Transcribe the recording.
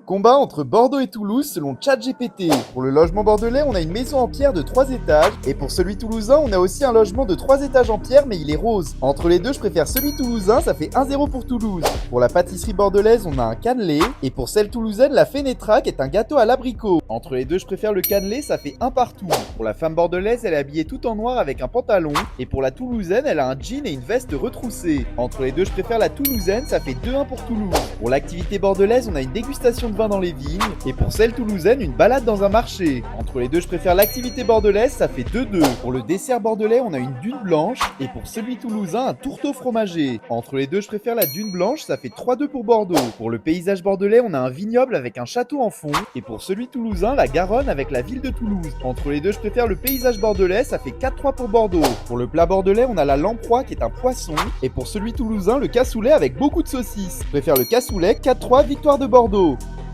Combat entre Bordeaux et Toulouse selon ChatGPT. Pour le logement bordelais, on a une maison en pierre de 3 étages. Et pour celui toulousain, on a aussi un logement de 3 étages en pierre, mais il est rose. Entre les deux, je préfère celui toulousain, ça fait 1-0 pour Toulouse. Pour la pâtisserie bordelaise, on a un cannelé. Et pour celle toulousaine, la Fénétra, qui est un gâteau à l'abricot. Entre les deux, je préfère le cannelé, ça fait 1 partout. Pour la femme bordelaise, elle est habillée tout en noir avec un pantalon. Et pour la toulousaine, elle a un jean et une veste retroussée. Entre les deux, je préfère la toulousaine, ça fait 2-1 pour Toulouse. Pour l'activité bordelaise, on a une dégustation de vin dans les vignes. Et pour celle toulousaine, une balade dans un marché. Entre les deux, je préfère l'activité bordelaise, ça fait 2-2. Pour le dessert bordelais, on a une dune blanche. Et pour celui toulousain, un tourteau fromager. Entre les deux, je préfère la dune blanche, ça fait 3-2 pour Bordeaux. Pour le paysage bordelais, on a un vignoble avec un château en fond. Et pour celui toulousain, la Garonne avec la ville de Toulouse. Entre les deux, je préfère le paysage bordelais, ça fait 4-3 pour Bordeaux. Pour le plat bordelais, on a la lamproie qui est un poisson. Et pour celui toulousain, le cassoulet avec beaucoup de saucisses. Je préfère le cassoulet, 4-3, victoire de Bordeaux.